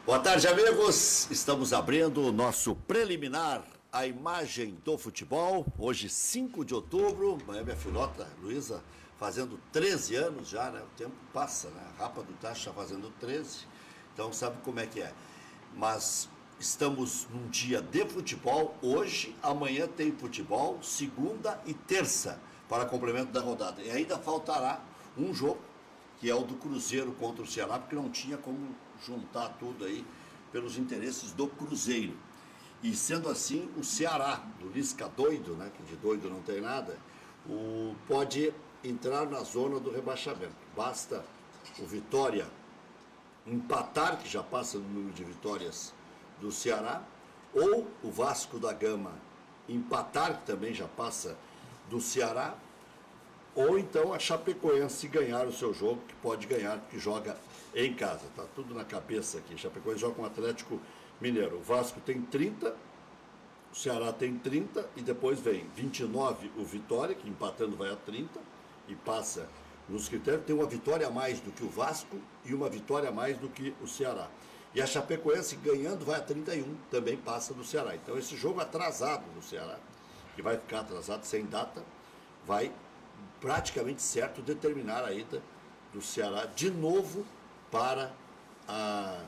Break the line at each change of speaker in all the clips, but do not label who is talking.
Boa tarde, amigos. Estamos abrindo o nosso preliminar, a imagem do futebol. Hoje, 5 de outubro, minha filhota, Luísa, fazendo 13 anos já, né? O tempo passa, né? A Rapa do Tacho está fazendo 13, então sabe como é que é. Mas estamos num dia de futebol. Hoje, amanhã tem futebol, segunda e terça, para complemento da rodada. E ainda faltará um jogo, que é o do Cruzeiro contra o Ceará, porque não tinha como juntar tudo aí pelos interesses do Cruzeiro. E sendo assim, o Ceará, do Lisca doido, né, que de doido não tem nada, pode entrar na zona do rebaixamento. Basta o Vitória empatar, que já passa no número de vitórias do Ceará, ou o Vasco da Gama empatar, que também já passa do Ceará, ou então a Chapecoense ganhar o seu jogo, que pode ganhar, porque joga em casa. Tá tudo na cabeça aqui. Chapecoense joga com o Atlético Mineiro. O Vasco tem 30, o Ceará tem 30, e depois vem 29 o Vitória, que empatando vai a 30, e passa nos critérios. Tem uma vitória a mais do que o Vasco e uma vitória a mais do que o Ceará. E a Chapecoense ganhando vai a 31, também passa do Ceará. Então esse jogo atrasado do Ceará, que vai ficar atrasado sem data, vai praticamente certo determinar a ida do Ceará de novo para a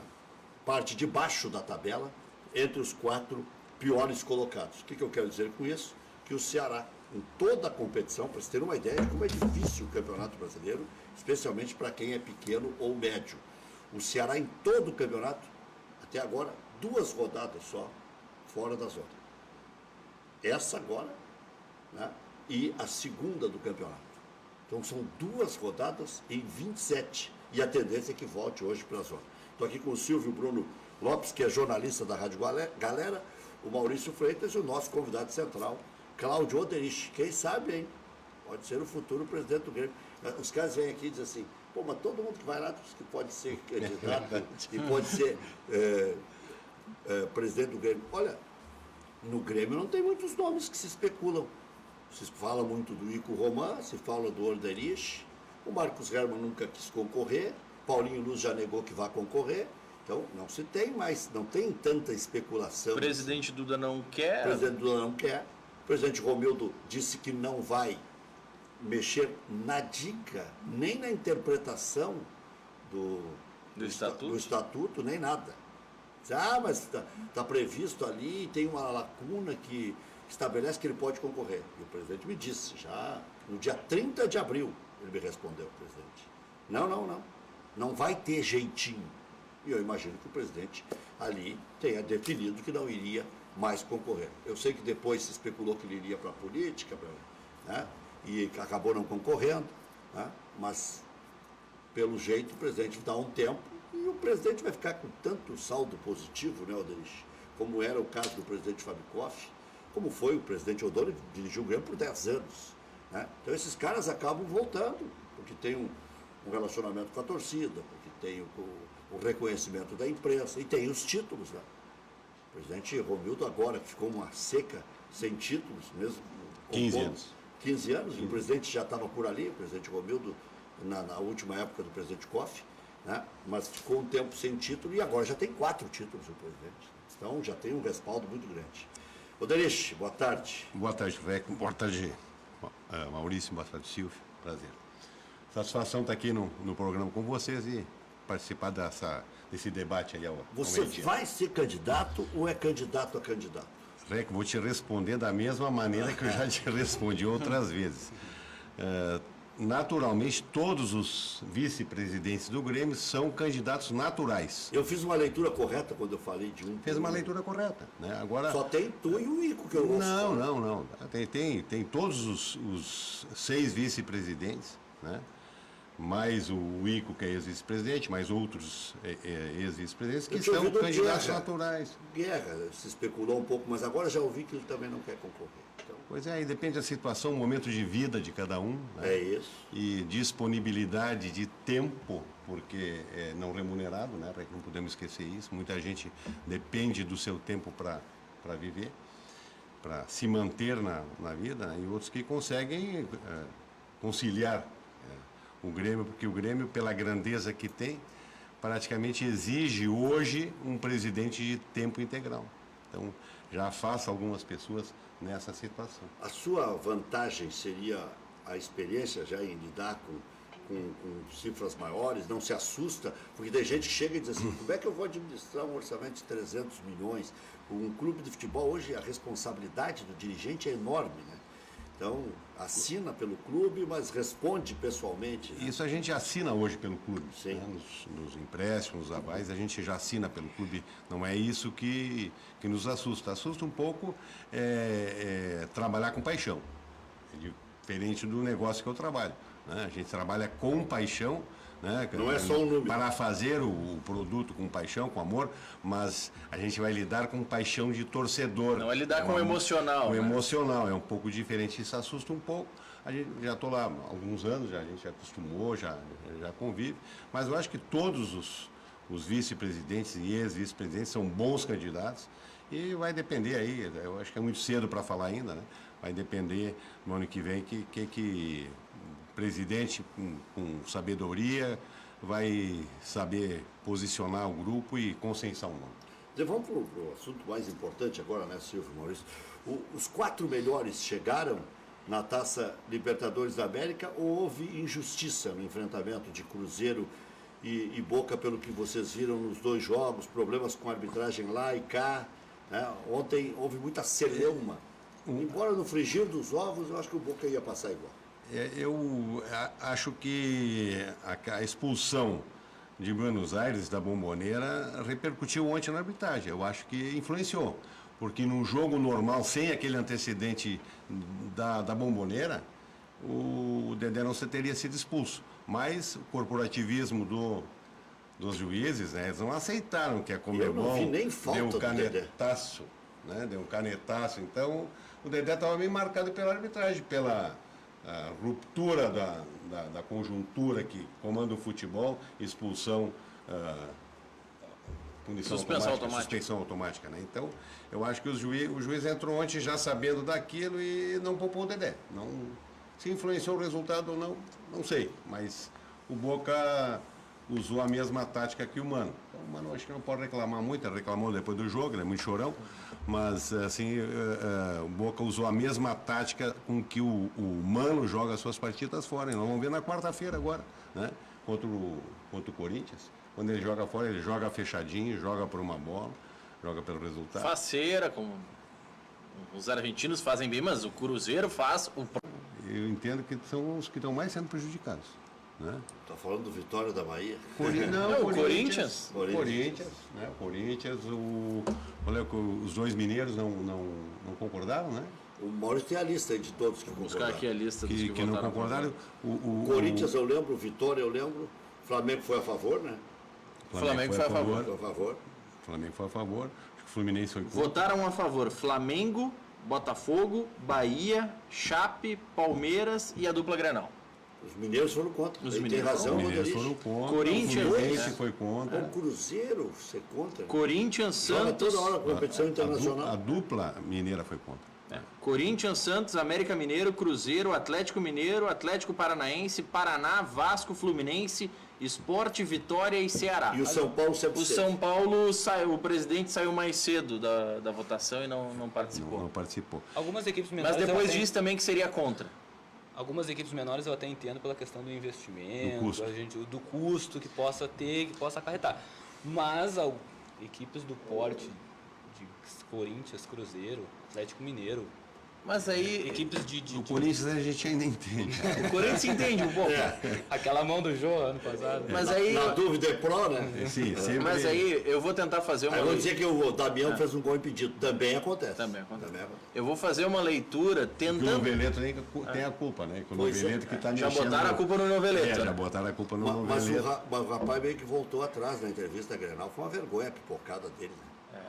parte de baixo da tabela, entre os 4 piores colocados. O que eu quero dizer com isso? Que o Ceará, em toda a competição, para você ter uma ideia de como é difícil o Campeonato Brasileiro, especialmente para quem é pequeno ou médio. O Ceará, em todo o campeonato, até agora, 2 rodadas só, fora da zona. Essa agora, né? E a segunda do campeonato. Então são 2 rodadas em 27, e a tendência é que volte hoje para a zona. Estou aqui com o Silvio Bruno Lopes, que é jornalista da Rádio Galera, o Maurício Freitas e o nosso convidado central, Cláudio Oderich. Quem sabe, hein? Pode ser o futuro presidente do Grêmio. Os caras vêm aqui e dizem assim, pô, mas todo mundo que vai lá diz que pode ser candidato e pode ser presidente do Grêmio. Olha, no Grêmio não tem muitos nomes que se especulam. Se fala muito do Ico Roman, se fala do Oderich, o Marcos Herman nunca quis concorrer, Paulinho Luz já negou que vai concorrer, então não se tem mais, não tem tanta especulação.
O presidente Duda não quer.
O presidente Duda não quer. O presidente Romildo disse que não vai mexer na dica, nem na interpretação do estatuto, nem nada. Mas está previsto ali, tem uma lacuna que estabelece que ele pode concorrer. E o presidente me disse, já no dia 30 de abril, ele me respondeu, presidente. Não vai ter jeitinho. E eu imagino que o presidente ali tenha definido que não iria mais concorrer. Eu sei que depois se especulou que ele iria para a política, né? E acabou não concorrendo, né? Mas, pelo jeito, o presidente dá um tempo e o presidente vai ficar com tanto saldo positivo, né, Oderich? Como era o caso do presidente Fábio Koff, como foi o presidente Odoro, dirigiu o Grêmio por 10 anos. Né? Então esses caras acabam voltando, porque tem um relacionamento com a torcida, porque tem o reconhecimento da imprensa e tem os títulos. Né? O presidente Romildo agora, que ficou uma seca sem títulos, mesmo
15 anos.
15 anos, e o presidente já estava por ali, o presidente Romildo, na última época do presidente Koff, né? Mas ficou um tempo sem título e agora já tem 4 títulos o presidente. Então já tem um respaldo muito grande. Oderich, boa tarde.
Boa tarde, Veco. Boa tarde, Maurício. Boa tarde, Silvio. Prazer. Satisfação estar aqui no programa com vocês e participar desse debate ali ao
Você vai ser candidato ou é candidato a candidato?
Veco, vou te responder da mesma maneira que eu já te respondi outras vezes. Naturalmente, todos os vice-presidentes do Grêmio são candidatos naturais.
Eu fiz uma leitura correta quando eu falei de um.
Fez uma leitura correta, né? Agora,
só tem tu e o Ico que eu gosto.
Não. Tem todos os 6 vice-presidentes, né? Mais o Ico, que é ex-vice-presidente, mais outros ex-vice-presidentes que são candidatos naturais.
Guerra se especulou um pouco, mas agora já ouvi que ele também não quer concorrer. Então...
Pois é, e depende da situação, o momento de vida de cada um. Né?
É isso.
E disponibilidade de tempo, porque é não remunerado, né? Não podemos esquecer isso. Muita gente depende do seu tempo para viver, para se manter na vida, e outros que conseguem conciliar o Grêmio, porque o Grêmio, pela grandeza que tem, praticamente exige hoje um presidente de tempo integral. Então, já afasta algumas pessoas nessa situação.
A sua vantagem seria a experiência já em lidar com cifras maiores, não se assusta, porque tem gente que chega e diz assim, como é que eu vou administrar um orçamento de 300 milhões? Um clube de futebol, hoje a responsabilidade do dirigente é enorme, né? Então, assina pelo clube, mas responde pessoalmente. Né?
Isso a gente assina hoje pelo clube.
Sim.
Né? Nos empréstimos, nos avais, a gente já assina pelo clube. Não é isso que nos assusta. Assusta um pouco trabalhar com paixão. É diferente do negócio que eu trabalho. Né? A gente trabalha com paixão, né?
Não é só um número.
Para fazer o produto com paixão, com amor, mas a gente vai lidar com paixão de torcedor.
Não é lidar com o emocional.
Com
né?
emocional, é um pouco diferente, isso assusta um pouco. A gente já estou lá há alguns anos, a gente já acostumou, já convive, mas eu acho que todos os vice-presidentes e ex-vice-presidentes são bons candidatos e vai depender aí, eu acho que é muito cedo para falar ainda, né? Vai depender no ano que vem que presidente com sabedoria vai saber posicionar o grupo e consensar o nome.
Vamos para o assunto mais importante agora, né, Silvio Maurício? Os 4 melhores chegaram na Taça Libertadores da América ou houve injustiça no enfrentamento de Cruzeiro e Boca, pelo que vocês viram nos 2 jogos, problemas com a arbitragem lá e cá, né? Ontem houve muita celeuma. Embora no frigir dos ovos, eu acho que o Boca ia passar igual.
Eu acho que a expulsão de Buenos Aires da Bombonera repercutiu ontem na arbitragem. Eu acho que influenciou, porque num jogo normal, sem aquele antecedente da Bombonera, o Dedé não teria sido expulso. Mas o corporativismo dos juízes, né, eles não aceitaram que a Conmebol deu um canetaço, né, deu um canetaço. Então, o Dedé estava meio marcado pela arbitragem, pela a ruptura da conjuntura que comanda o futebol, expulsão, punição automática, suspensão automática, né? Então, eu acho que o juiz entrou ontem já sabendo daquilo e não poupou o Dedé. Não, se influenciou o resultado ou não, não sei, mas o Boca usou a mesma tática que o Mano. Então, o Mano acho que não pode reclamar muito, ele reclamou depois do jogo, ele é muito chorão, mas assim, o Boca usou a mesma tática com que o Mano joga as suas partidas fora. E nós vamos ver na quarta-feira agora, né? Contra o Corinthians. Quando ele joga fora, ele joga fechadinho, joga por uma bola, joga pelo resultado.
Faceira, como os argentinos fazem bem, mas o Cruzeiro faz o...
Eu entendo que são os que estão mais sendo prejudicados.
Está falando do Vitória da Bahia?
Não, o Corinthians.
Né? O Corinthians, os 2 mineiros não concordaram, né?
O Maurício tem a lista aí de todos que concordaram.
Buscar aqui a lista dos
que não concordaram.
O Corinthians eu lembro, o Vitória eu lembro, o Flamengo foi a favor, né?
Flamengo foi a favor.
Foi a favor.
Flamengo foi a favor. Acho que o Fluminense foi contra.
Votaram a favor Flamengo, Botafogo, Bahia, Chape, Palmeiras e a dupla Grenal.
Os mineiros foram contra.
Os
tem razão,
Os mineiros foram contra.
Corinthians,
o Fluminense foi contra.
O Cruzeiro ser contra.
Corinthians,
Joga
Santos.
toda hora competição internacional.
A dupla mineira foi contra.
Corinthians, Santos, América Mineiro, Cruzeiro, Atlético Mineiro, Atlético Paranaense, Paraná, Vasco, Fluminense, Sport, Vitória e Ceará.
E o São Paulo sempre
O São Paulo saiu, o presidente saiu mais cedo da votação e não participou.
Não participou.
Algumas equipes menores.
Mas depois disse também que seria contra.
Algumas equipes menores eu até entendo pela questão do investimento,
do custo.
do custo que possa ter, que possa acarretar. Mas equipes do porte de Corinthians, Cruzeiro, Atlético Mineiro,
Mas aí...
equipes
O Corinthians a gente ainda entende.
O Corinthians entende um pouco.
aquela mão do Jô ano passado.
Mas aí...
Na dúvida é pró, né?
Sim, sempre.
Mas aí eu vou tentar fazer uma...
Aí eu vou dizer que o Damião fez um gol impedido. Também acontece.
Também acontece. Eu vou fazer uma leitura
O
tentando...
Noveleto tem a culpa, né? O Noveleto que está
Já
mexendo...
botaram a culpa no Noveleto.
Já
né?
botaram a culpa no
Mas
Noveleto.
o rapaz meio que voltou atrás na entrevista da Grenal. Foi uma vergonha a pipocada dele, né?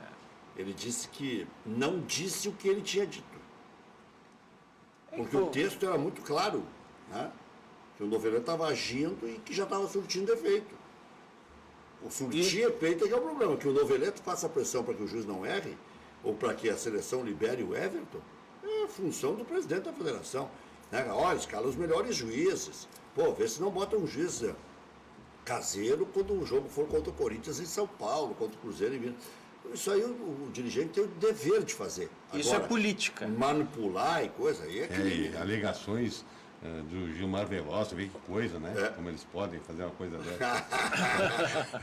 Ele disse que não disse o que ele tinha dito. Porque o texto era muito claro, né? Que o Noveleto estava agindo e que já estava surtindo efeito. O surtir efeito é que é o problema, que o Noveleto faça pressão para que o juiz não erre, ou para que a seleção libere o Everton, é função do presidente da federação. Né? Olha, escala os melhores juízes. Pô, vê se não bota um juiz caseiro quando o jogo for contra o Corinthians em São Paulo, contra o Cruzeiro em Minas. Isso aí o dirigente tem o dever de fazer.
Isso
Agora,
é política.
Manipular e coisa aí é crime.
E alegações do Gilmar Veloz, vê que coisa, né?
É.
Como eles podem fazer uma coisa dessa.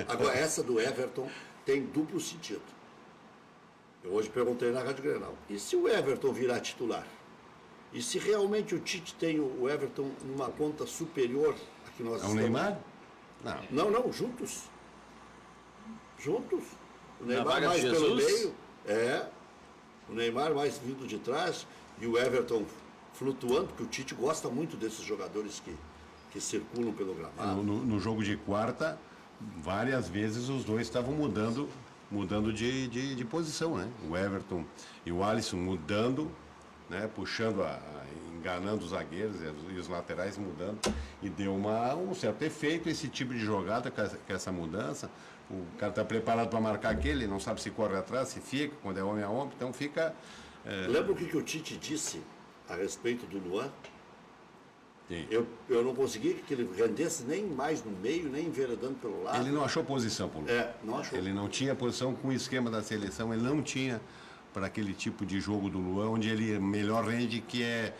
Agora, essa do Everton tem duplo sentido. Eu hoje perguntei na Rádio Grenal. E se o Everton virar titular? E se realmente o Tite tem o Everton numa conta superior a que nós
É o
estamos?
Neymar? Não.
Não, juntos. Juntos. O
Na
Neymar
vaga
mais
de
pelo
Jesus?
meio. O Neymar mais vindo de trás e o Everton flutuando, porque o Tite gosta muito desses jogadores que circulam pelo gramado.
No jogo de quarta, várias vezes os dois estavam mudando de posição, né? O Everton e o Alisson mudando, né? Puxando, enganando os zagueiros e os laterais mudando. E deu um certo efeito esse tipo de jogada, com essa mudança. O cara está preparado para marcar aquele, não sabe se corre atrás, se fica, quando é homem a homem, então fica...
Lembra o que o Tite disse a respeito do Luan?
Sim.
Eu não consegui que ele rendesse nem mais no meio, nem enveredando pelo lado.
Ele não achou posição, Paulo.
Não achou.
Ele não tinha posição com o esquema da seleção, ele não tinha para aquele tipo de jogo do Luan, onde ele melhor rende, que é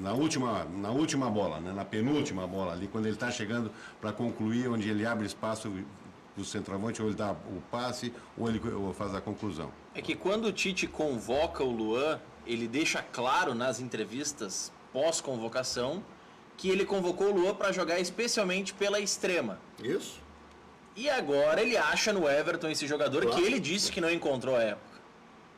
na última bola, né? Na penúltima bola ali, quando ele está chegando para concluir, onde ele abre espaço do centroavante, ou ele dá o passe, ou ele faz a conclusão.
É que quando o Tite convoca o Luan, ele deixa claro nas entrevistas pós-convocação que ele convocou o Luan para jogar especialmente pela extrema.
Isso.
E agora ele acha no Everton esse jogador
Claro.
que ele disse que não encontrou à época.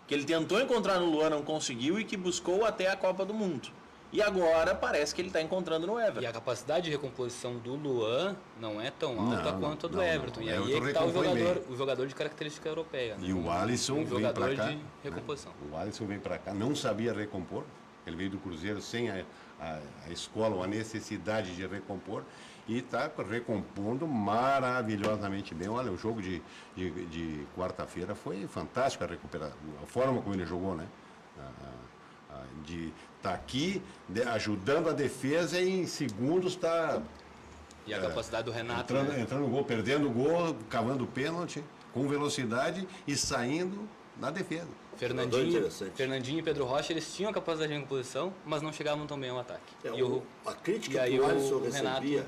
Que ele tentou encontrar no Luan, não conseguiu e que buscou até a Copa do Mundo. E agora parece que ele está encontrando no
E a
Everton.
capacidade de recomposição do Luan não é tão alta quanto a do
não,
Everton.
não.
E aí
Everton
é que está
recompõe bem.
o jogador de característica europeia. Né?
E o Alisson
um
vem
jogador
para cá.
de recomposição.
Né? O Alisson vem para cá, não sabia recompor. Ele veio do Cruzeiro sem a escola ou a necessidade de recompor. E está recompondo maravilhosamente bem. Olha, o jogo de quarta-feira foi fantástico a forma como ele jogou, né? De estar aqui ajudando a defesa e em segundos está
E a capacidade do Renato.
entrando no gol, perdendo o gol, cavando o pênalti, com velocidade e saindo na defesa.
Fernandinho e Pedro Rocha, eles tinham a capacidade de recomposição, mas não chegavam tão bem ao ataque.
A crítica
e aí
que o Alisson
o Renato-
recebia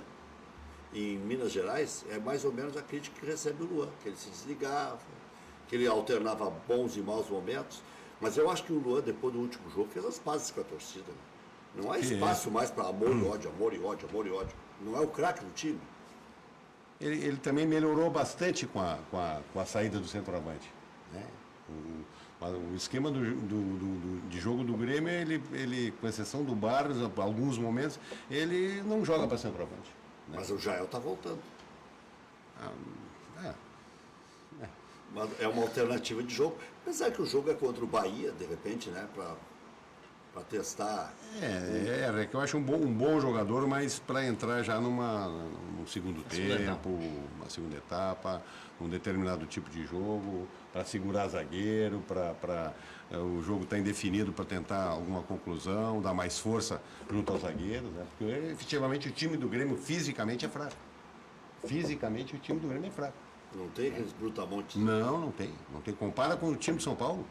em Minas Gerais é mais ou menos a crítica que recebe o Luan, que ele se desligava, que ele alternava bons e maus momentos. Mas eu acho que o Luan, depois do último jogo, fez as pazes com a torcida. Né? Não há espaço mais para amor e ódio, amor e ódio, amor e ódio. Não é o craque do time.
Ele também melhorou bastante com a saída do centroavante. Né? O esquema de jogo do Grêmio, ele, com exceção do Barros, alguns momentos, ele não joga para centroavante. Né?
Mas o Jael está voltando. Mas é uma alternativa de jogo. Apesar que o jogo é contra o Bahia, de repente, né? Para testar.
É que eu acho um bom jogador, mas para entrar já num segundo tempo, uma segunda etapa, um determinado tipo de jogo, para segurar zagueiro, para o jogo estar indefinido para tentar alguma conclusão, dar mais força junto aos zagueiros, né? Porque efetivamente o time do Grêmio fisicamente é fraco. Fisicamente o time do Grêmio é fraco.
Não tem aqueles brutamontes.
Não tem. Não tem. Compara com o time de São Paulo.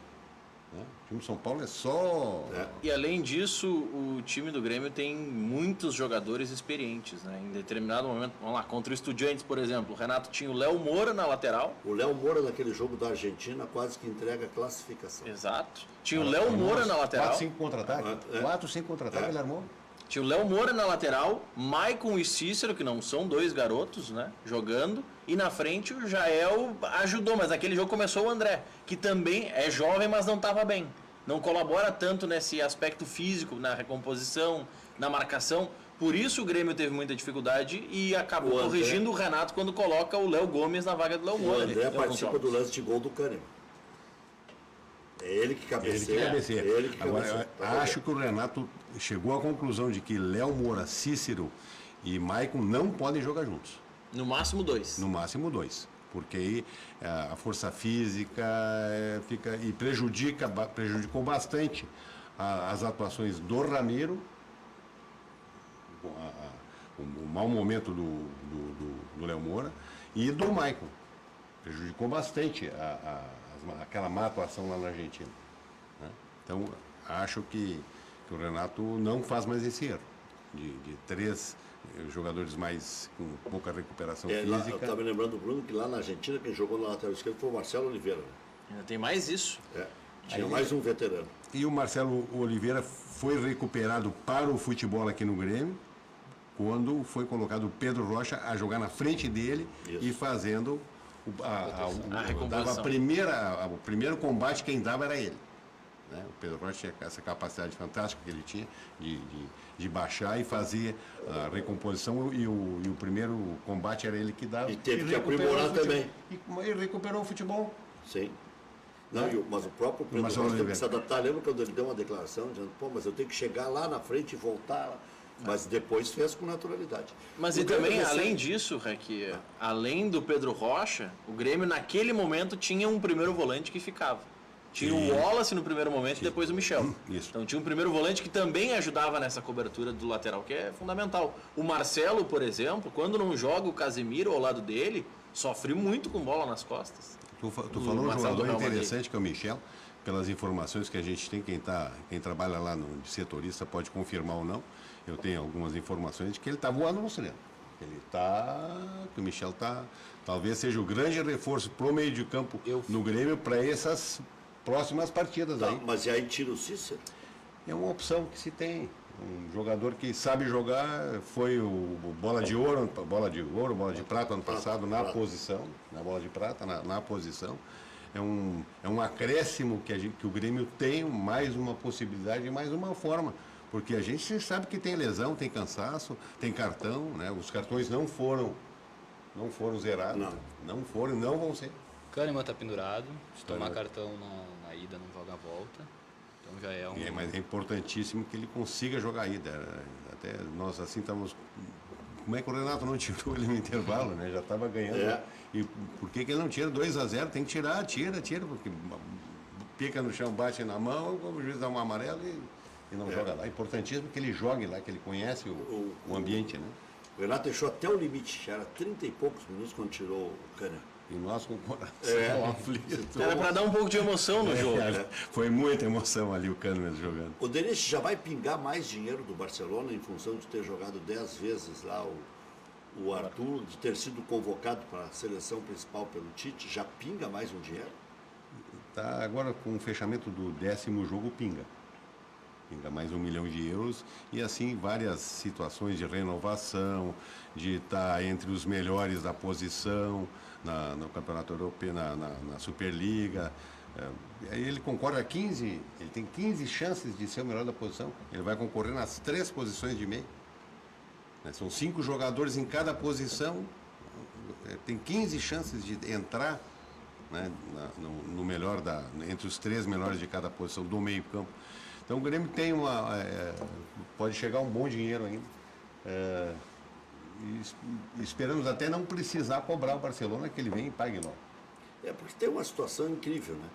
Né? O time de São Paulo é só...
E além disso, o time do Grêmio tem muitos jogadores experientes, né? Em determinado momento, vamos lá, contra o Estudiantes, por exemplo, o Renato tinha o Léo Moura na lateral.
O Léo Moura, naquele jogo da Argentina, quase que entrega a classificação.
Exato. Tinha o Léo Moura na lateral.
4, 5 contra-ataque. 4, 5 contra-ataque, ele armou.
Tinha o Léo Moura na lateral, Maicon e Cícero, que não são dois garotos, né, jogando, e na frente o Jael ajudou, mas naquele jogo começou o André, que também é jovem, mas não estava bem. Não colabora tanto nesse aspecto físico, na recomposição, na marcação. Por isso o Grêmio teve muita dificuldade e acabou corrigindo o Renato quando coloca o Léo Gomes na vaga do Léo
O
Moura.
André participa do lance de gol do Kahneman. É ele que cabeceia.
Agora, eu acho que o Renato chegou à conclusão de que Léo Moura, Cícero e Maicon não podem jogar juntos.
No máximo 2.
No máximo 2. Porque aí a força física fica e prejudicou bastante as atuações do Ramiro, o mau momento do Léo Moura e do Maicon. Prejudicou bastante aquela má atuação lá na Argentina, né? Então, acho que o Renato não faz mais esse erro de 3 jogadores mais com pouca recuperação
Lá, eu
física.
estava me lembrando, Bruno, que lá na Argentina quem jogou na lateral esquerda foi o Marcelo Oliveira. Né?
Ainda tem mais isso.
Tinha mais um veterano.
E o Marcelo Oliveira foi recuperado para o futebol aqui no Grêmio, quando foi colocado o Pedro Rocha a jogar na frente dele. Isso. E fazendo dava o primeiro combate, quem dava era ele. Né? O Pedro Rocha tinha essa capacidade fantástica que ele tinha de baixar e fazer a recomposição, e o primeiro combate era ele que dava.
E teve que aprimorar também.
E ele recuperou o futebol.
Sim. Não, mas o próprio Pedro Rocha teve que se adaptar. Lembra quando ele deu uma declaração dizendo, mas eu tenho que chegar lá na frente e voltar. Mas depois fez com naturalidade.
Mas e também, além disso, Rec, além do Pedro Rocha, o Grêmio naquele momento tinha um primeiro volante que ficava. Tinha o Wallace no primeiro momento e depois o Michel.
Isso.
Então tinha um primeiro volante que também ajudava nessa cobertura do lateral, que é fundamental. O Marcelo, por exemplo, quando não joga o Casemiro ao lado dele, sofre muito com bola nas costas.
Tu falou um jogador interessante que é o Michel, pelas informações que a gente tem, quem trabalha lá de setorista pode confirmar ou não. Eu tenho algumas informações de que ele está voando no cinema. Que o Michel talvez seja o grande reforço pro meio de campo no Grêmio para essas próximas partidas aí.
Mas e aí tira o Cícero?
É uma opção que se tem. Um jogador que sabe jogar, foi o bola de prata ano passado na posição, na bola de prata, na posição. É um acréscimo que o Grêmio tem, mais uma possibilidade, mais uma forma. Porque a gente sabe que tem lesão, tem cansaço, tem cartão, né? Os cartões não foram zerados. Não foram, não vão ser.
Kahneman está pendurado, se tomar cartão na ida não joga a volta. Então já é um...
Mas é importantíssimo que ele consiga jogar a ida. Até nós assim estamos... Como é que o Renato não tirou ele no intervalo, né? Já estava ganhando. E por que ele não tira 2-0? Tem que tirar, tira, porque pica no chão, bate na mão, o juiz dá um amarelo e não joga lá. É importantíssimo que ele jogue lá, que ele conhece o ambiente, né?
O Renato deixou até o limite, já era 30 e poucos minutos quando tirou o Kahneman.
E nós com o coração aflito.
Era para dar um pouco de emoção no jogo.
Foi muita emoção ali o Kahneman jogando.
O Denis já vai pingar mais dinheiro do Barcelona em função de ter jogado 10 vezes lá o Arthur, de ter sido convocado para a seleção principal pelo Tite, já pinga mais um dinheiro?
Tá, agora com o fechamento do 10º jogo pinga mais €1 milhão, e assim várias situações de renovação, de estar entre os melhores da posição no Campeonato Europeu, na Superliga. Aí ele concorre a 15, ele tem 15 chances de ser o melhor da posição. Ele vai concorrer nas 3 posições de meio. São 5 jogadores em cada posição, tem 15 chances de entrar, né, no melhor entre os 3 melhores de cada posição do meio campo. Então o Grêmio tem pode chegar um bom dinheiro ainda. E esperamos até não precisar cobrar o Barcelona, que ele vem e pague logo.
Porque tem uma situação incrível, né?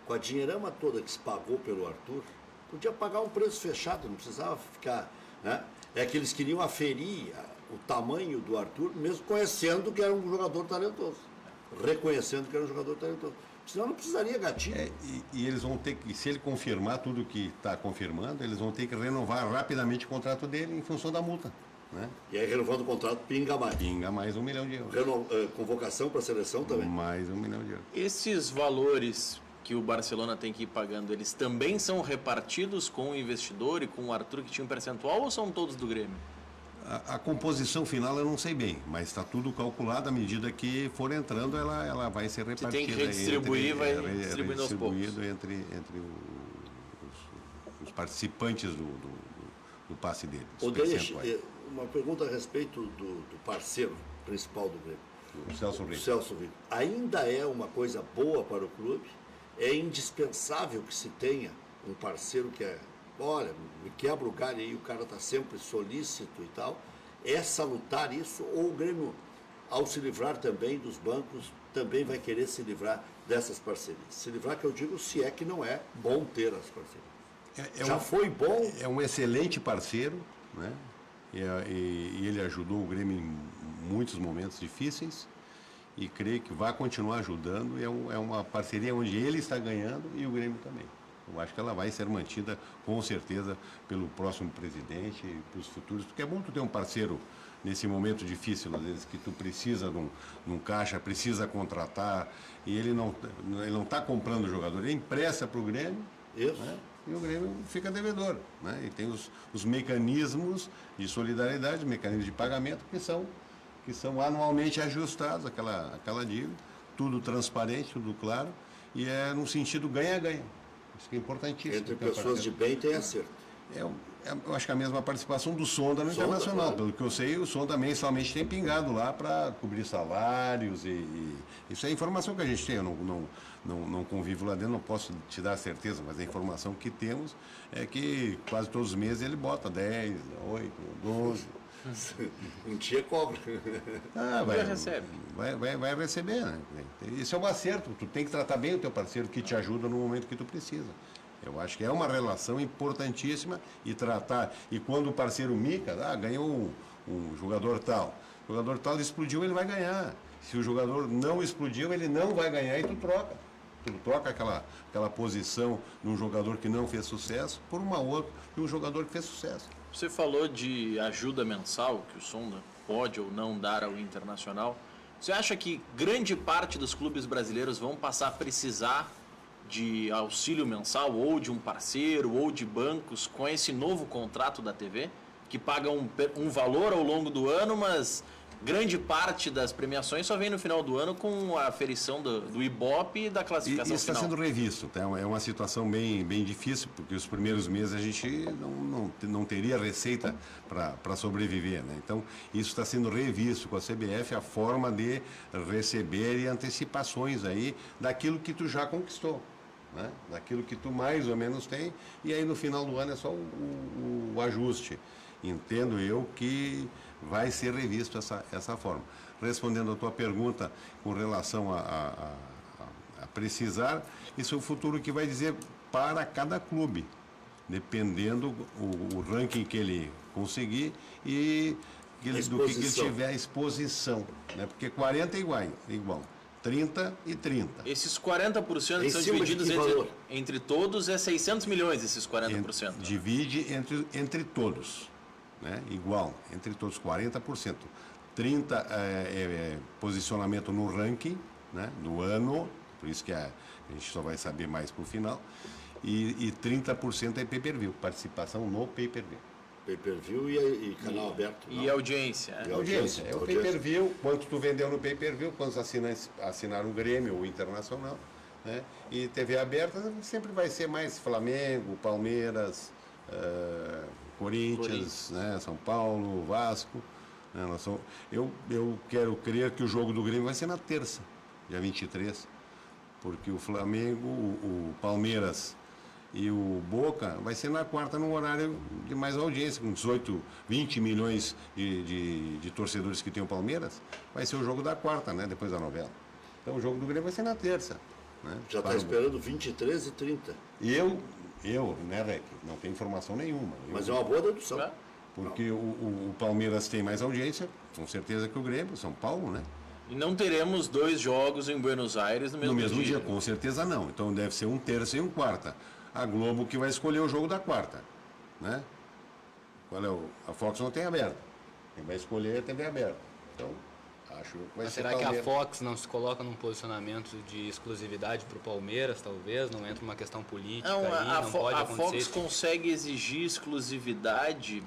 Com a dinheirama toda que se pagou pelo Arthur, podia pagar um preço fechado, não precisava ficar, né? É que eles queriam aferir o tamanho do Arthur, mesmo conhecendo que era um jogador talentoso. Reconhecendo que era um jogador talentoso. Senão não precisaria gatilho.
E eles vão ter que, se ele confirmar tudo que está confirmando, eles vão ter que renovar rapidamente o contrato dele em função da multa. Né?
E aí, renovando o contrato, pinga mais.
Pinga mais €1 milhão.
Convocação para a seleção também.
Mais €1 milhão.
Esses valores que o Barcelona tem que ir pagando, eles também são repartidos com o investidor e com o Arthur, que tinha um percentual, ou são todos do Grêmio?
A composição final eu não sei bem, mas está tudo calculado. À medida que for entrando, ela vai ser repartida.
Você tem que redistribuir, vai distribuindo aos poucos.
Entre os participantes do passe deles.
Uma pergunta a respeito do parceiro principal do Grêmio.
O Celso Rico.
Celso Rico. Ainda é uma coisa boa para o clube? É indispensável que se tenha um parceiro que olha, me quebra o galho aí, o cara está sempre solícito e tal. É salutar isso, ou o Grêmio, ao se livrar também dos bancos, também vai querer se livrar dessas parcerias? Se livrar, que eu digo, se é que não é bom ter as parcerias. Já foi bom?
É um excelente parceiro, né? e ele ajudou o Grêmio em muitos momentos difíceis e creio que vai continuar ajudando. É uma parceria onde ele está ganhando e o Grêmio também. Eu acho que ela vai ser mantida com certeza pelo próximo presidente e pelos futuros, porque é bom tu ter um parceiro nesse momento difícil, às vezes, que tu precisa de um caixa, precisa contratar, e ele não está comprando o jogador, ele empresta para o Grêmio, né? E o Grêmio fica devedor. Né? E tem os mecanismos de solidariedade, mecanismos de pagamento que são anualmente ajustados, aquela dívida, tudo transparente, tudo claro, e é no sentido ganha-ganha. Isso que é importantíssimo.
Entre pessoas de bem tem acerto.
Eu acho que a mesma participação do Sonda no Internacional.
Claro.
Pelo que eu sei, o Sonda mensalmente tem pingado lá para cobrir salários e isso é a informação que a gente tem. Eu não convivo lá dentro, não posso te dar certeza, mas a informação que temos é que quase todos os meses ele bota 10, 8, 12.
Um dia cobra.
Vai receber, né? Isso é um acerto. Tu tem que tratar bem o teu parceiro que te ajuda no momento que tu precisa. Eu acho que é uma relação importantíssima e tratar. E quando o parceiro mica, ganhou um jogador tal. O jogador tal explodiu, ele vai ganhar. Se o jogador não explodiu, ele não vai ganhar e tu troca. Tu troca aquela posição de um jogador que não fez sucesso por uma outra de um jogador que fez sucesso.
Você falou de ajuda mensal que o Sonda pode ou não dar ao Internacional. Você acha que grande parte dos clubes brasileiros vão passar a precisar de auxílio mensal, ou de um parceiro, ou de bancos, com esse novo contrato da TV, que paga um valor ao longo do ano, mas grande parte das premiações só vem no final do ano com a aferição do Ibope e da classificação
Isso está
final.
sendo revisto, tá? É uma situação bem difícil, porque os primeiros meses a gente não teria receita para sobreviver, né? Então, isso está sendo revisto com a CBF, a forma de receber e antecipações aí daquilo que tu já conquistou, né? Daquilo que tu mais ou menos tem, e aí no final do ano é só o ajuste. Entendo eu que vai ser revisto essa forma. Respondendo a tua pergunta com relação a precisar, isso é o futuro que vai dizer para cada clube, dependendo o ranking que ele conseguir e do que ele tiver a exposição, né? Porque 40 é igual. 30 e 30.
Esses 40% são divididos entre todos, é 600 milhões esses 40%.
Divide entre todos, né? Igual, entre todos, 40%. 30 é posicionamento no ranking, né? Do ano, por isso que a gente só vai saber mais para o final. E 30% é pay-per-view, participação no pay-per-view.
Pay-per-view e canal aberto.
E audiência.
Audiência. É o pay-per-view, quanto tu vendeu no pay-per-view, quantos assinaram o Grêmio ou o Internacional, né? E TV aberta sempre vai ser mais Flamengo, Palmeiras, Corinthians, né? São Paulo, Vasco. Né? Eu quero crer que o jogo do Grêmio vai ser na terça, dia 23, porque o Flamengo, o Palmeiras e o Boca vai ser na quarta, num horário de mais audiência, com 18, 20 milhões de torcedores que tem o Palmeiras, vai ser o jogo da quarta, né, depois da novela. Então o jogo do Grêmio vai ser na terça. Né?
Já está esperando 23 e 30.
Eu, né, Rec, não tenho informação nenhuma.
Mas é uma boa dedução.
Porque o Palmeiras tem mais audiência, com certeza que o Grêmio, São Paulo, né?
E não teremos 2 jogos em Buenos Aires no mesmo dia.
Com certeza não. Então deve ser um terça e um quarta. A Globo que vai escolher o jogo da quarta, né? Qual é a Fox não tem aberta. Quem vai escolher é a TV aberta. Então, acho que vai ser
será
Palmeiras.
que a Fox não se coloca num posicionamento de exclusividade para o Palmeiras, talvez? Não entra uma questão política
Não,
aí, não pode
a
acontecer?
Fox consegue exigir exclusividade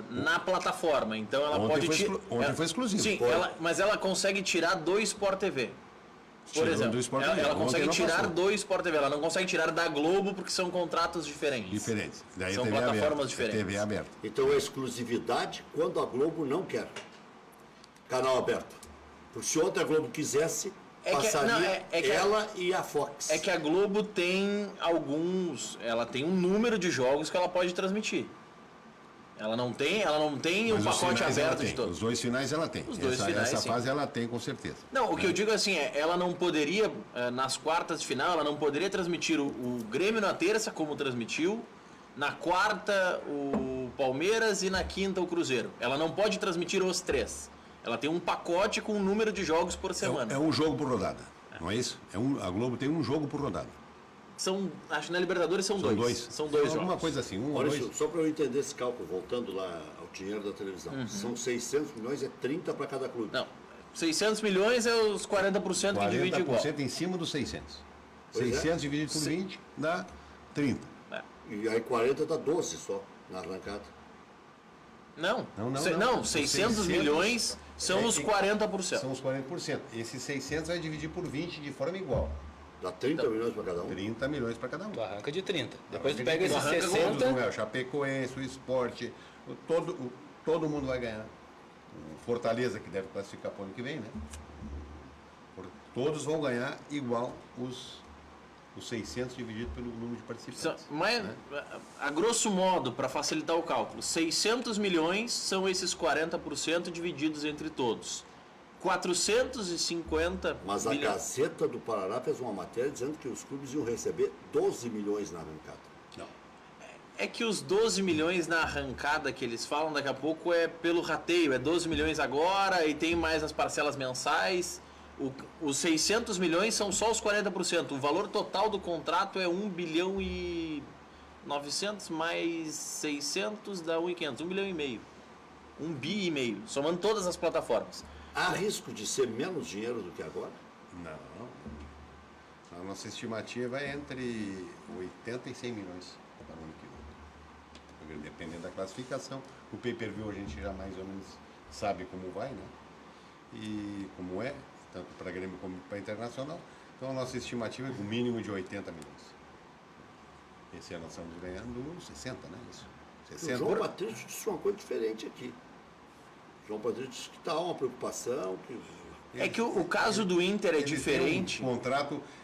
na plataforma, então ela
Ontem
pode
ontem foi exclusivo.
Sim, mas ela consegue tirar do Sport TV. Por
Tirou
exemplo,
do Sport
ela
TV.
consegue
Ontem não
tirar
passou.
do Sport TV, ela não consegue tirar da Globo porque são contratos diferentes.
Diferentes. Daí
São
TV
plataformas
aberta.
diferentes.
TV aberta.
Então é exclusividade quando a Globo não quer. Canal aberto. Porque se ontem a Globo quisesse, passaria ela e a Fox.
É que a Globo tem ela tem um número de jogos que ela pode transmitir. Ela não tem um
Mas os
pacote
finais ela
aberto
tem.
de todos.
Os 2 finais ela tem.
Os dois finais,
essa
sim.
fase ela tem, com certeza.
Não, o que eu digo assim ela não poderia, nas quartas de final, ela não poderia transmitir o Grêmio na terça, como transmitiu. Na quarta, o Palmeiras e na quinta o Cruzeiro. Ela não pode transmitir os 3. Ela tem um pacote com um número de jogos por semana.
É um jogo por rodada, não é isso? A Globo tem um jogo por rodada.
Acho que na Libertadores são dois. São dois jogos.
Alguma coisa assim, um ou
Maurício,
dois.
só para eu entender esse cálculo, voltando lá ao dinheiro da televisão, são 600 milhões, é 30 para cada clube.
Não, 600 milhões é os 40% que divide igual.
40% em cima dos 600.
Pois é.
600 dividido por 20 dá 30.
E aí 40 dá 12 só na arrancada.
Não,
Não.
600 milhões são os 40%.
São os 40%. Esses 600 vai dividir por 20 de forma igual.
Dá 30 milhões para cada um.
30 milhões para cada um.
Tu arranca de 30. Depois tu pega
Tu
esses
arranca com
60.
todos, não é? O Chapecoense, o Sport, todo mundo vai ganhar. O Fortaleza, que deve classificar para o ano que vem, né? Todos vão ganhar igual os 600 dividido pelo número de participantes.
Mas, a grosso modo, para facilitar o cálculo, 600 milhões são esses 40% divididos entre todos. 450
Mas a
milhões.
Gazeta do Paraná fez uma matéria dizendo que os clubes iam receber 12 milhões na arrancada.
Não.
É que os 12 milhões na arrancada que eles falam daqui a pouco é pelo rateio, é 12 milhões agora e tem mais as parcelas mensais. Os 600 milhões são só os 40%. O valor total do contrato é 1 bilhão e 900 mais 600 dá 1.500, 1 bilhão e meio. 1 bi e meio, somando todas as plataformas.
Há risco de ser menos dinheiro do que agora?
Não. A nossa estimativa é entre 80 e 100 milhões para o ano que vem. Dependendo da classificação. O pay-per-view a gente já mais ou menos sabe como vai, né? E como é, tanto para Grêmio como para Internacional. Então a nossa estimativa é o mínimo de 80 milhões. Esse ano nós estamos ganhando 60, né? Isso.
O
60.
João Patrício disse uma coisa diferente aqui. O João Patrício disse que está uma preocupação, que
É que o caso do Inter é diferente.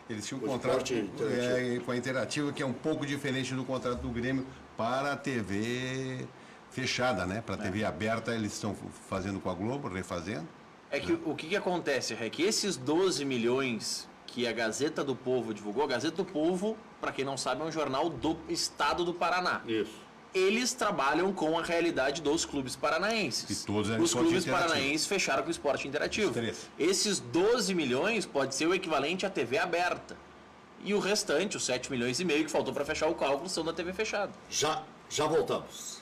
Eles tinham um
O
contrato
esporte interativo.
com a Interativa que é um pouco diferente do contrato do Grêmio para a TV fechada, né? Para a TV aberta eles estão fazendo com a Globo, refazendo.
É que o que acontece, é que esses 12 milhões que a Gazeta do Povo divulgou, a Gazeta do Povo, para quem não sabe, é um jornal do estado do Paraná.
isso.
Eles trabalham com a realidade dos clubes paranaenses.
E todos é
Os
esporte
clubes
interativo.
paranaenses fecharam com o esporte interativo.
Os três.
Esses 12 milhões pode ser o equivalente à TV aberta. E o restante, os 7 milhões e meio que faltou para fechar o cálculo, são da TV fechada.
Já voltamos.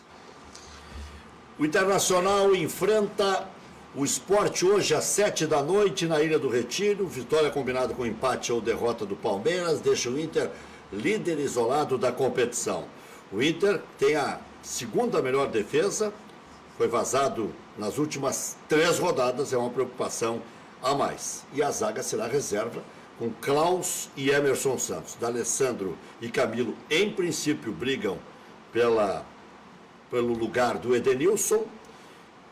O Internacional enfrenta o Sport hoje às 7 da noite na Ilha do Retiro. Vitória combinada com empate ou derrota do Palmeiras deixa o Inter líder isolado da competição. O Inter tem a segunda melhor defesa, foi vazado nas últimas 3 rodadas, é uma preocupação a mais. E a zaga será reserva com Klaus e Emerson Santos. D'Alessandro e Camilo, em princípio, brigam pelo lugar do Edenilson.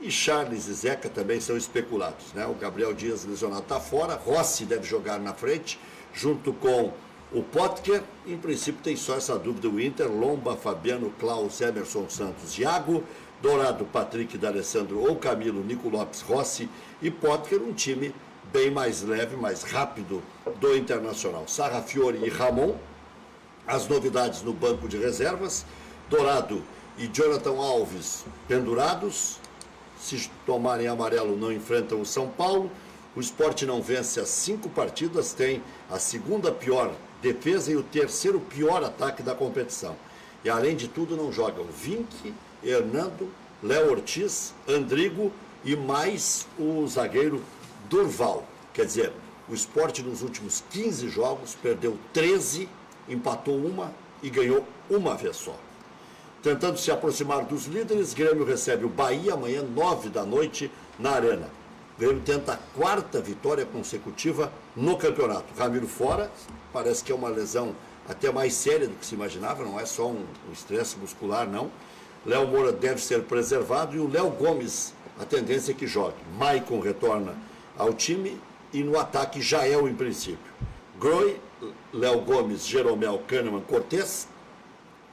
E Charles e Zeca também são especulados, né? O Gabriel Dias lesionado está fora, Rossi deve jogar na frente, junto com o Potker. Em princípio tem só essa dúvida, o Inter, Lomba, Fabiano, Klaus, Emerson Santos, Iago, Dourado, Patrick, D'Alessandro ou Camilo, Nico Lopes, Rossi e Potker, um time bem mais leve, mais rápido do Internacional. Sarrafiori e Ramon, as novidades no banco de reservas, Dourado e Jonathan Alves pendurados. Se tomarem amarelo, não enfrentam o São Paulo. O Sport não vence as 5 partidas, tem a segunda pior defesa e o terceiro pior ataque da competição. E além de tudo, não jogam Vinck, Hernando, Léo Ortiz, Andrigo e mais o zagueiro Durval. Quer dizer, o Sport nos últimos 15 jogos perdeu 13, empatou uma e ganhou uma vez só. Tentando se aproximar dos líderes, Grêmio recebe o Bahia amanhã, 9 da noite, na Arena. O Grêmio tenta a 4ª vitória consecutiva no campeonato. Ramiro fora, parece que é uma lesão até mais séria do que se imaginava, não é só um estresse muscular, não. Léo Moura deve ser preservado e o Léo Gomes, a tendência é que jogue. Maicon retorna ao time e no ataque Jael em princípio. Groi, Léo Gomes, Jeromel, Kahneman, Cortez,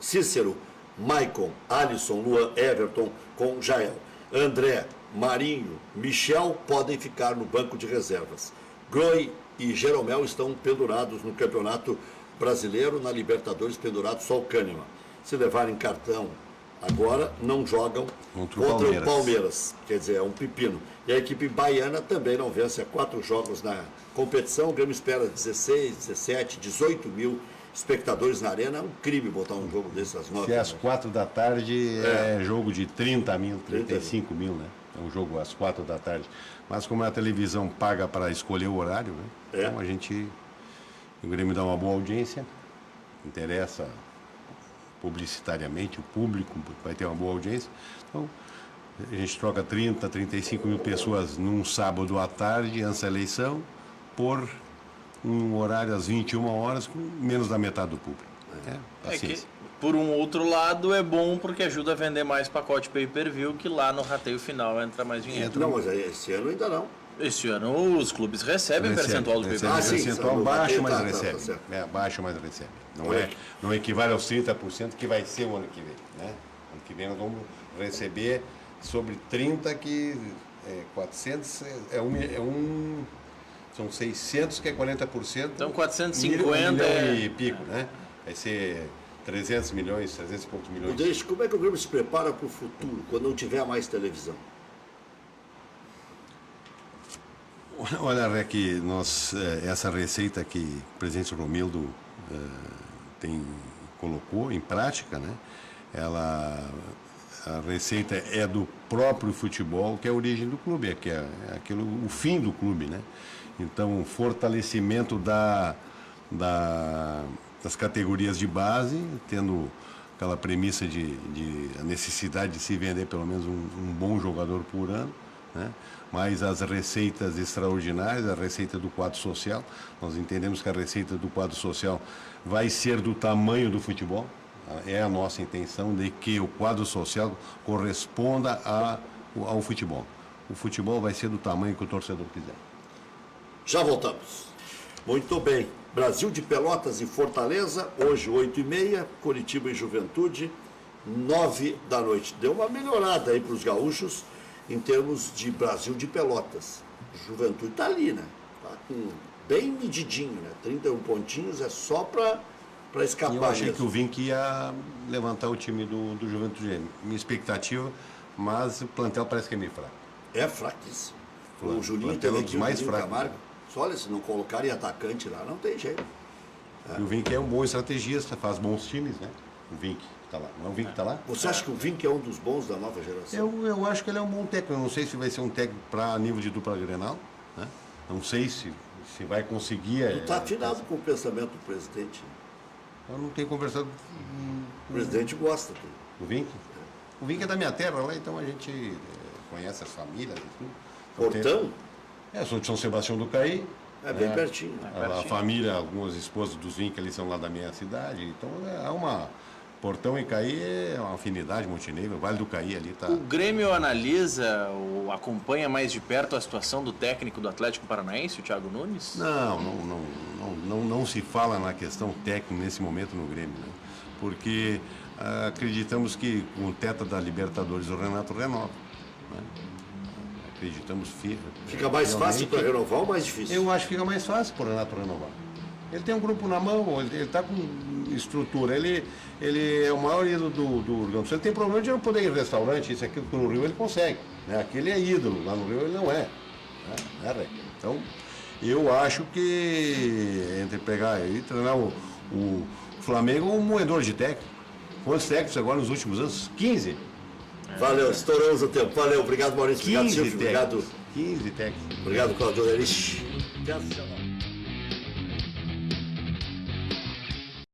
Cícero, Maicon, Alisson, Luan, Everton com Jael. André, Marinho, Michel podem ficar no banco de reservas. Groi e Jeromel estão pendurados no Campeonato Brasileiro, na Libertadores pendurados só o Kahneman. Se levarem cartão Agora não jogam
Contra
contra
o
o Palmeiras. Quer dizer, é um pepino. E a equipe baiana também não vence há 4 jogos na competição. O Grêmio espera 16, 17, 18 mil espectadores na arena. É um crime botar um jogo desse às 9.
Se é às 4 da tarde, é jogo de 30 mil, 35 mil, né? É um jogo às 4 da tarde. Mas como a televisão paga para escolher o horário, né? Então o Grêmio dá uma boa audiência, interessa publicitariamente, o público vai ter uma boa audiência. Então, a gente troca 30, 35 mil pessoas num sábado à tarde, antes da eleição, por um horário às 21 horas, com menos da metade do público.
É que, por um outro lado, é bom porque ajuda a vender mais pacote pay-per-view, que lá no rateio final entra mais dinheiro.
Não, mas esse ano ainda não.
Esse ano os clubes recebem percentual do pay-per-view.
Ah, sim,
percentual
sabe,
baixo, mas
tá
recebe.
certo.
Baixo, mas recebe. Não equivale aos 30% que vai ser o ano que vem. Né? Ano que vem nós vamos receber sobre 30, que 400 são 600, que é 40%.
Então 450
milhão e pico, né? Vai ser 300 milhões, 300 e poucos milhões.
Deixa, como é que o Grêmio se prepara para o futuro, quando não tiver mais televisão?
Olha, Rec, essa receita que o presidente Romildo colocou em prática, né? A receita é do próprio futebol, que é a origem do clube, que é o fim do clube, né? Então, fortalecimento das categorias de base, tendo aquela premissa de a necessidade de se vender pelo menos um bom jogador por ano, né? Mas as receitas extraordinárias, a receita do quadro social, nós entendemos que a receita do quadro social vai ser do tamanho do futebol. É a nossa intenção de que o quadro social corresponda ao futebol. O futebol vai ser do tamanho que o torcedor quiser.
Já voltamos. Muito bem. Brasil de Pelotas e Fortaleza, hoje 8h30, Coritiba e Juventude, 9 da noite. Deu uma melhorada aí para os gaúchos em termos de Brasil de Pelotas. Juventude está ali, né? Está bem medidinho, né? 31 pontinhos, é só para escapar.
Eu achei
mesmo.
que o Vink ia levantar o time do Juventude. Minha expectativa, mas o plantel parece que é meio fraco.
É fraquíssimo.
O
O Juninho
plantel
teve
é
aqui,
dos mais
o Juninho
fracos.
Camargo. Olha, se não colocarem atacante lá, não tem jeito.
E o Vink é um bom estrategista, faz bons times, né? O Vink está lá. Não é o Vink que está lá?
Você acha que o Vink é um dos bons da nova geração?
Eu acho que ele é um bom técnico. Eu não sei se vai ser um técnico para nível de dupla Grenal, né? Não sei se vai conseguir.
Tu está afinado com o pensamento do presidente.
Eu não tenho conversado
O presidente gosta dele.
com o Vink. O Vink é da minha terra lá, então a gente conhece as famílias e tudo.
Portão?
Sou de São Sebastião do Caí.
É bem pertinho.
A família, algumas esposas dos Vink ali são lá da minha cidade. Então há uma. Portão e Caí é uma afinidade, Montenegro, Vale do Caí ali tá.
O Grêmio analisa ou acompanha mais de perto a situação do técnico do Atlético Paranaense, o Thiago Nunes?
Não se fala na questão técnica nesse momento no Grêmio, né? Porque acreditamos que com o teto da Libertadores o Renato renova. Né? Acreditamos
Fica mais fácil para renovar ou mais difícil?
Eu acho que fica mais fácil para o Renato renovar. Ele tem um grupo na mão, ele está com estrutura, ele é o maior ídolo do Rio. Se ele tem problema de não poder ir em restaurante, isso aqui no Rio ele consegue. Né? Aqui ele é ídolo, lá no Rio ele não é. Né? Então, eu acho que entre pegar e treinar o Flamengo é um moedor de técnico. Quantos técnicos agora nos últimos anos? 15.
Valeu, estouramos o tempo. Valeu, obrigado, Maurício. Obrigado,
15
Silvio. Obrigado.
15 técnicos.
Obrigado, Claudio Erich.